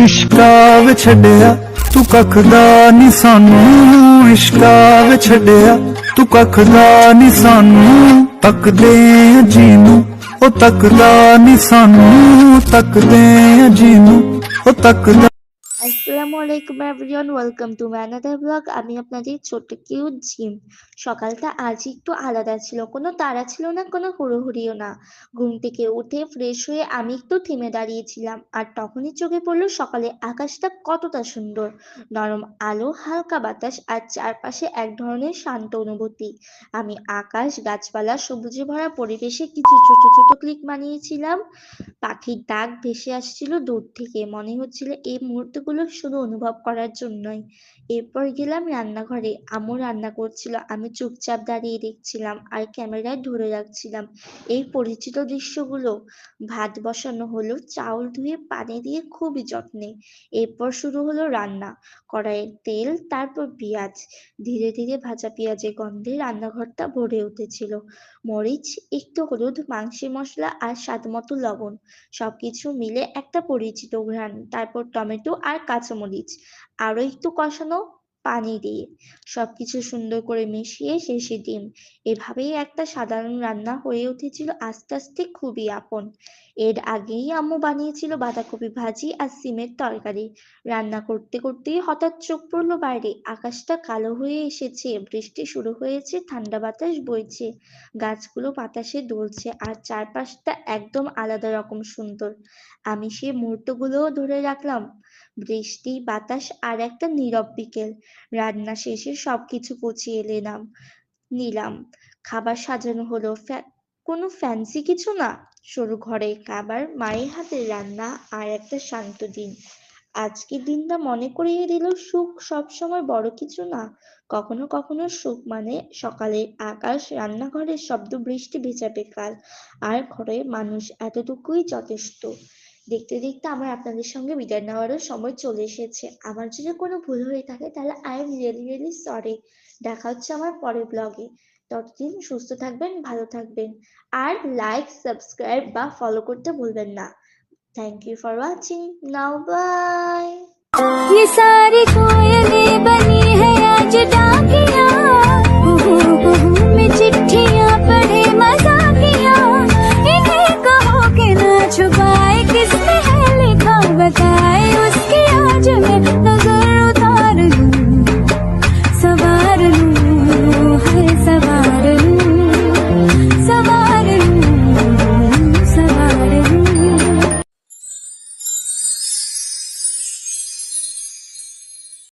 इश्का वे छड़िया तू कखदा नी सानू, इश्का वे छड़िया तू कखदा नी सानू, तकदे जीनू ओ तकदा नी सानू, तकदे जीनू ओ तकदा। আসসালামু আলাইকুম everyone, welcome to my another blog. আমি আপনাদের ছোট্ট কিউট জিম। সকালটা আজ একটু আলাদা ছিল, কোনো তাড়া ছিল না, কোনো হুড়োহুড়িও না। ঘুম থেকে উঠে ফ্রেশ হয়ে আমি একটু থেমে দাঁড়িয়েছিলাম, আর তখনই চোখে পড়লো সকালে আকাশটা কতটা সুন্দর। নরম আলো, হালকা বাতাস, আর চারপাশে এক ধরনের শান্ত অনুভূতি। আমি আকাশ, গাছপালা, সবুজে ভরা পরিবেশে কিছু ছোট ছোট ক্লিক বানিয়েছিলাম। পাখির ডাক ভেসে আসছিল দূর থেকে, মনে হচ্ছিল এই মুহূর্তগুলো শুধু অনুভব করার জন্যই। এরপর গেলাম রান্নাঘরে, আম্মু রান্না করছিল, আমি চুপচাপ দাঁড়িয়ে দেখছিলাম আর ক্যামেরায় ধরে রাখছিলাম এই পরিচিত দৃশ্যগুলো। ভাত বসানো হলো, চাউল ধুয়ে পানি দিয়ে খুবই যত্নে। এরপর শুরু হলো রান্না। কড়াইয়ে তেল, তারপর পেঁয়াজ। ধীরে ধীরে ভাজা পেঁয়াজের গন্ধে রান্নাঘরটা ভরে উঠেছিল। মরিচ, একটু হলুদ, মাংসের মশলা আর স্বাদমতো লবণ, সবকিছু মিলে একটা পরিচিত ঘ্রাণ। তারপর টমেটো আর কাঁচামরিচ, আরো একটু কষানো, পানি দিয়ে সবকিছু সুন্দর করে মিশিয়ে শেষে ডিম। এভাবেই একটা সাধারণ রান্না হয়ে উঠেছিল আস্তে আস্তে খুবই আপন। এর আগেই আম্মু বানিয়েছিল বাঁধাকপি ভাজি আর সিমের তরকারি। রান্না করতে করতেই হঠাৎ চোখ পড়লো বাইরে, আকাশটা কালো হয়ে এসেছে, বৃষ্টি শুরু হয়েছে, ঠান্ডা বাতাস বইছে, গাছগুলো বাতাসে দুলছে, আর চারপাশটা একদম আলাদা রকম সুন্দর। আমি সেই মুহূর্তগুলোও ধরে রাখলাম। বৃষ্টি, বাতাস আর একটা নীরব বিকেল। রান্না শেষে সবকিছু গুছিয়ে নিলাম। খাবার সাজানো হলো, কোনো ফ্যান্সি কিছু না, সরু ঘরে খাবার, মায়ের হাতের রান্না, আর একটা শান্ত দিন। আজকের দিনটা মনে করিয়ে দিল সুখ সবসময় বড় কিছু না। কখনো কখনো সুখ মানে সকালের আকাশ, রান্নাঘরের শব্দ, বৃষ্টি ভেজা বেকাল, আর ঘরের মানুষ, এতটুকুই যথেষ্ট। দেখতে দেখতে আমার আপনাদের সঙ্গে বিদায় নেওয়ারও সময় চলে এসেছে। আমার যদি কোনো ভুল হয়ে থাকে তাহলে I am really really sorry. দেখা হচ্ছে আমার পরের ব্লগে। ততদিন সুস্থ থাকবেন, ভালো থাকবেন, আর লাইক, সাবস্ক্রাইব বা ফলো করতে ভুলবেন না। Thank you for watching. Now bye. ये सारी कोयलें बनी है आज डाके